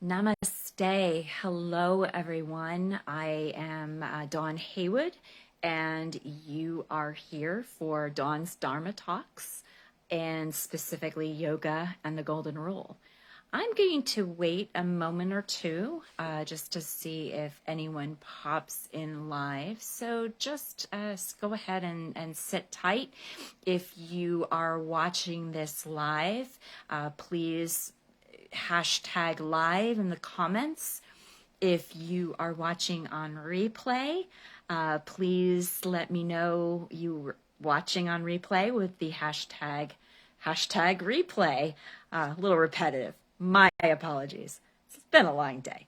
Namaste. Hello, everyone. I am Dawn Haywood, and you are here for Dawn's Dharma Talks, and specifically yoga and the Golden Rule. I'm going to wait a moment or two just to see if anyone pops in live. So just go ahead and sit tight. If you are watching this live, please hashtag live in the comments. If you are watching on replay, please let me know you were watching on replay with the hashtag replay. A little repetitive. My apologies. It's been a long day.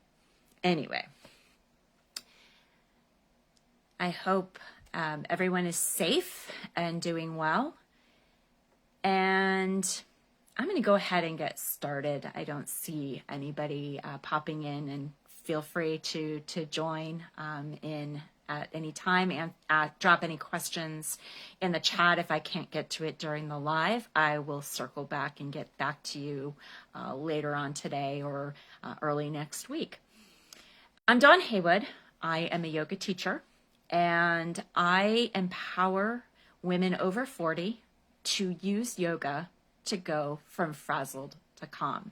Anyway, I hope everyone is safe and doing well. And I'm going to go ahead and get started. I don't see anybody popping in, and feel free to join in at any time and drop any questions in the chat. If I can't get to it during the live, I will circle back and get back to you later on today or early next week. I'm Dawn Haywood. I am a yoga teacher, and I empower women over 40 to use yoga to go from frazzled to calm.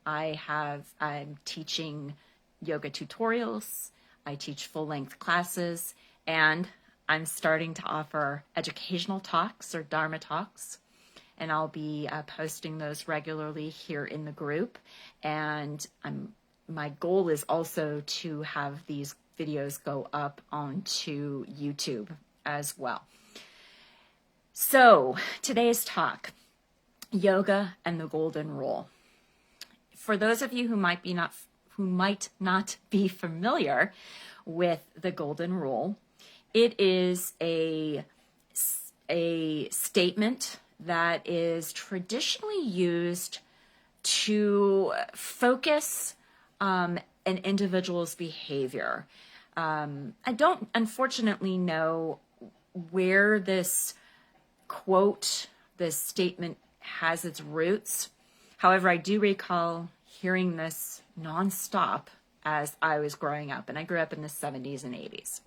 I'm teaching yoga tutorials, I teach full-length classes, and I'm starting to offer educational talks or Dharma talks, and I'll be posting those regularly here in the group. And my goal is also to have these videos go up onto YouTube as well. So today's talk, yoga and the Golden Rule. For those of you who might not be familiar with the Golden Rule, it is a statement that is traditionally used to focus an individual's behavior. I don't unfortunately know where this quote, this statement has its roots. However, I do recall hearing this nonstop as I was growing up, and I grew up in the 70s and 80s.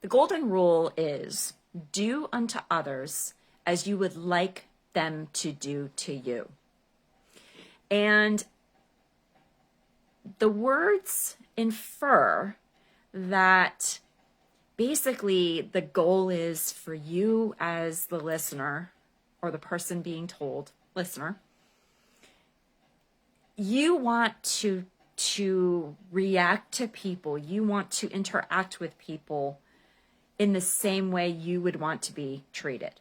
The Golden Rule is do unto others as you would like them to do to you. And the words infer that basically the goal is for you as the listener, or the person being told, listener, you want to react to people, you want to interact with people in the same way you would want to be treated.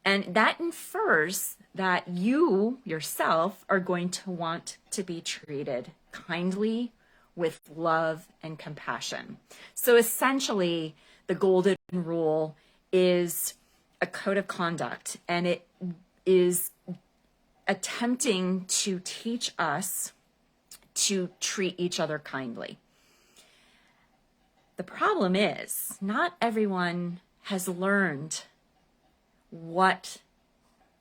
And that infers that you yourself are going to want to be treated kindly, with love and compassion. So essentially, the Golden Rule is a code of conduct, and it is attempting to teach us to treat each other kindly. The problem is not everyone has learned what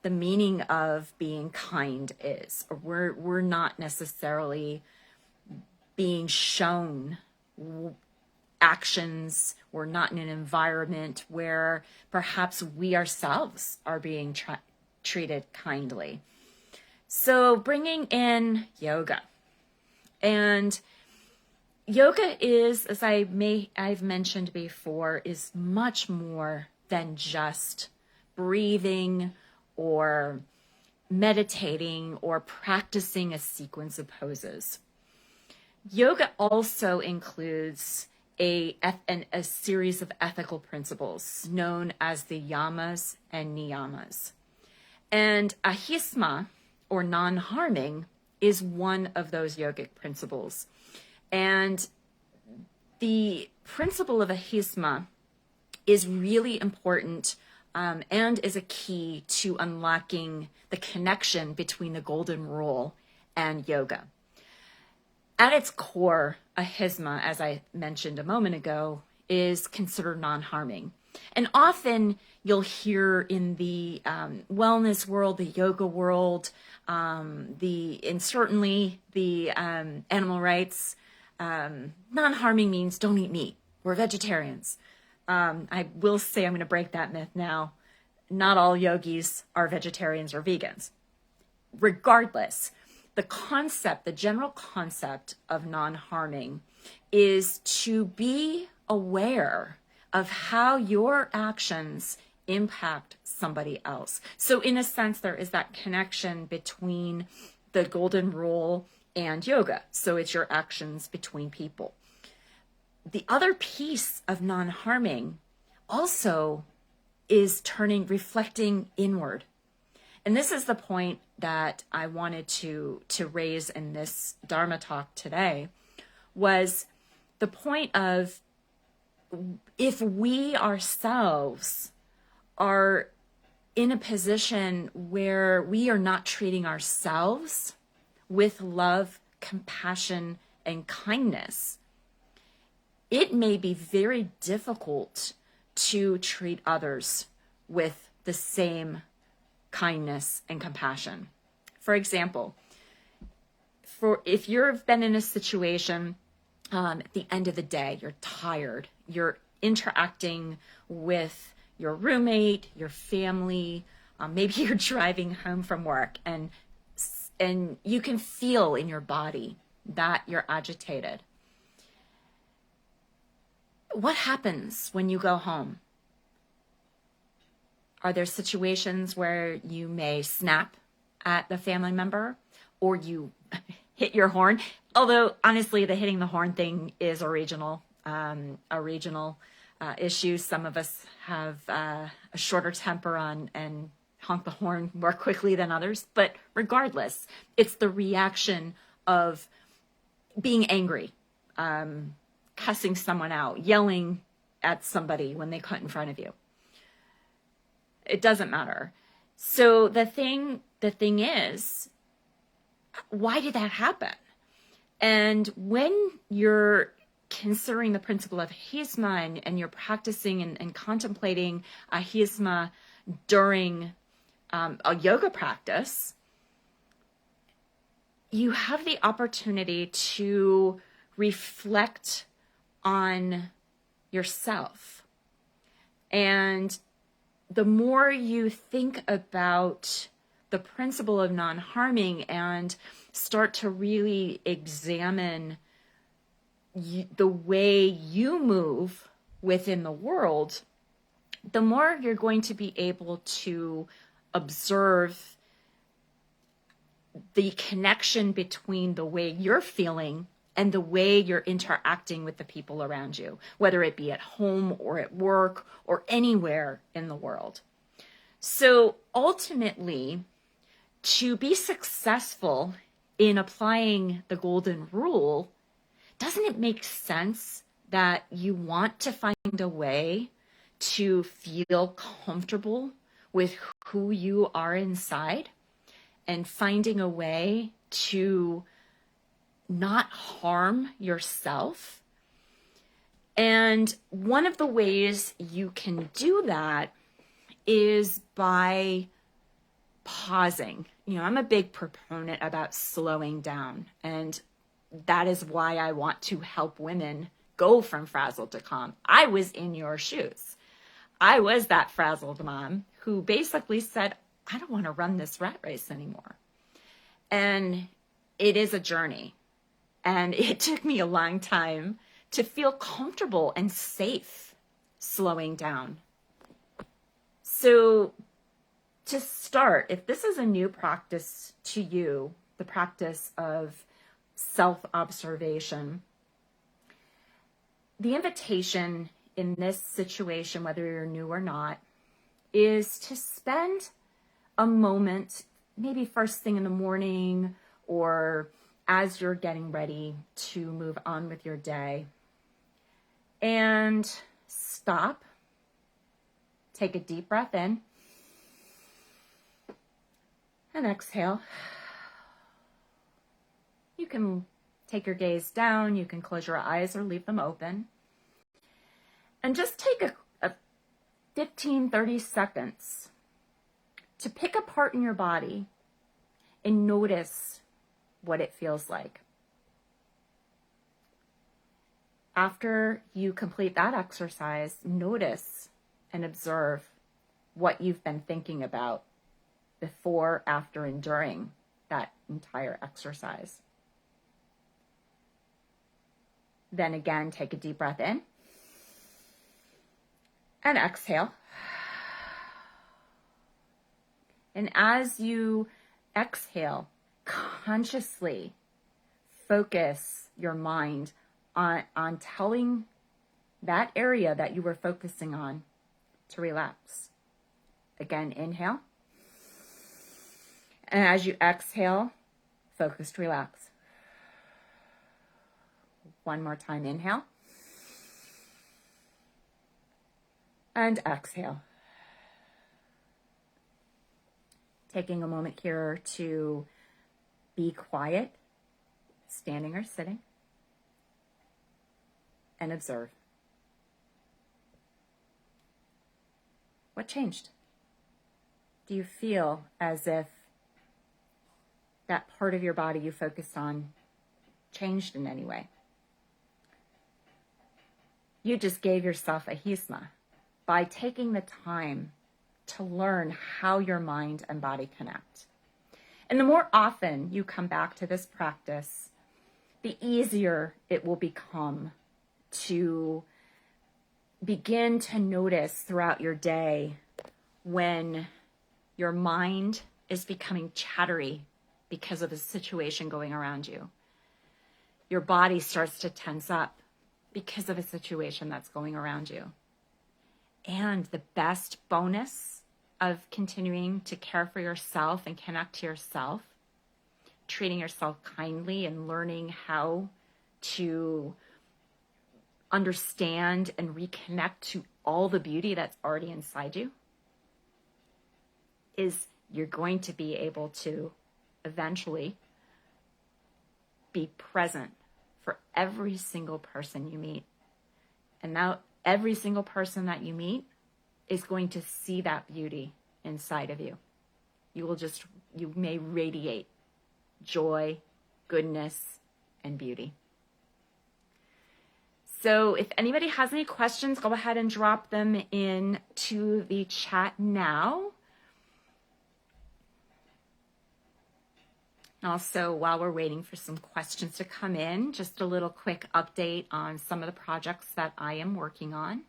the meaning of being kind is. We're not necessarily being shown actions. We're not in an environment where perhaps we ourselves are being treated kindly. So bringing in yoga. And yoga is, as I've mentioned before, is much more than just breathing or meditating or practicing a sequence of poses. Yoga also includes a series of ethical principles known as the yamas and niyamas. And ahisma, or non-harming, is one of those yogic principles. And the principle of ahisma is really important and is a key to unlocking the connection between the Golden Rule and yoga. At its core, ahisma, as I mentioned a moment ago, is considered non-harming. And often you'll hear in the wellness world, the yoga world, and certainly the animal rights, non-harming means don't eat meat. We're vegetarians. I will say I'm going to break that myth now. Not all yogis are vegetarians or vegans. Regardless, the general concept of non-harming is to be aware of how your actions impact somebody else. So in a sense, there is that connection between the golden rule and yoga. So it's your actions between people. The other piece of non-harming also is reflecting inward. And this is the point that I wanted to raise in this Dharma talk today, was the point of, if we ourselves are in a position where we are not treating ourselves with love, compassion, and kindness, it may be very difficult to treat others with the same kindness and compassion. For example, if you've been in a situation at the end of the day, you're tired, you're interacting with your roommate, your family, maybe you're driving home from work, and you can feel in your body that you're agitated. What happens when you go home? Are there situations where you may snap at the family member, or you hit your horn? Although honestly, the hitting the horn thing is a regional issue. Some of us have a shorter temper and honk the horn more quickly than others. But regardless, it's the reaction of being angry, cussing someone out, yelling at somebody when they cut in front of you. It doesn't matter. So the thing is, why did that happen? And when you're considering the principle of ahisma and you're practicing and contemplating ahisma during a yoga practice, you have the opportunity to reflect on yourself. And the more you think about the principle of non-harming and start to really examine the way you move within the world, the more you're going to be able to observe the connection between the way you're feeling and the way you're interacting with the people around you, whether it be at home or at work or anywhere in the world. So ultimately, to be successful in applying the golden rule, doesn't it make sense that you want to find a way to feel comfortable with who you are inside, and finding a way to not harm yourself? And one of the ways you can do that is by pausing. I'm a big proponent about slowing down, and that is why I want to help women go from frazzled to calm. I was in your shoes. I was that frazzled mom who basically said, I don't want to run this rat race anymore. And it is a journey. And it took me a long time to feel comfortable and safe slowing down. So to start, if this is a new practice to you, the practice of self-observation, the invitation in this situation, whether you're new or not, is to spend a moment, maybe first thing in the morning or as you're getting ready to move on with your day, and stop, take a deep breath in, and exhale. You can take your gaze down, you can close your eyes or leave them open. And just take 15, 30 seconds to pick a part in your body and notice what it feels like. After you complete that exercise, notice and observe what you've been thinking about before, after, and during that entire exercise. Then again, take a deep breath in and exhale. And as you exhale, consciously focus your mind on telling that area that you were focusing on to relax. Again, inhale. And as you exhale, focus to relax. One more time, inhale. And exhale. Taking a moment here to be quiet, standing or sitting, and observe. What changed? Do you feel as if that part of your body you focused on changed in any way? You just gave yourself ahisma by taking the time to learn how your mind and body connect. And the more often you come back to this practice, the easier it will become to begin to notice throughout your day when your mind is becoming chattery because of a situation going around you. Your body starts to tense up because of a situation that's going around you. And the best bonus of continuing to care for yourself and connect to yourself, treating yourself kindly and learning how to understand and reconnect to all the beauty that's already inside you, is you're going to be able to eventually be present for every single person you meet. And now every single person that you meet is going to see that beauty inside of you. You may radiate joy, goodness, and beauty. So if anybody has any questions, go ahead and drop them into the chat now. Also, while we're waiting for some questions to come in, just a little quick update on some of the projects that I am working on.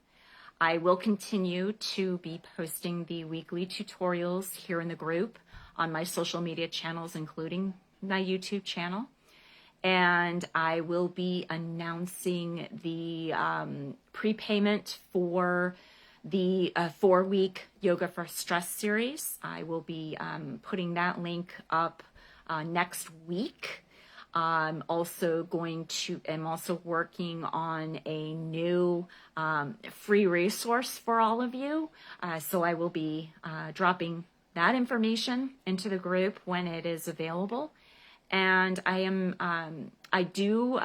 I will continue to be posting the weekly tutorials here in the group on my social media channels, including my YouTube channel. And I will be announcing the prepayment for the 4-week Yoga for Stress series. I will be putting that link up next week. I'm also working on a new free resource for all of you. So I will be dropping that information into the group when it is available. And I do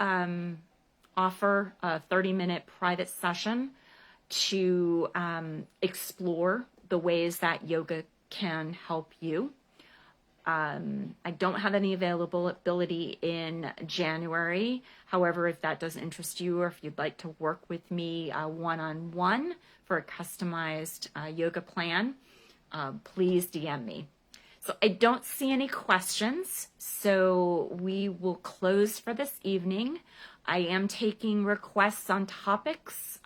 offer a 30-minute private session to explore the ways that yoga can help you. I don't have any availability in January. However, if that does interest you, or if you'd like to work with me one-on-one for a customized yoga plan, please DM me. So I don't see any questions, so we will close for this evening. I am taking requests on topics,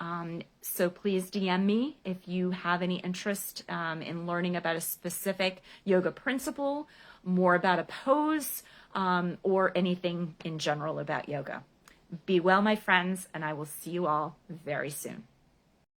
so please DM me if you have any interest in learning about a specific yoga principle, more about a pose, or anything in general about yoga. Be well, my friends, and I will see you all very soon.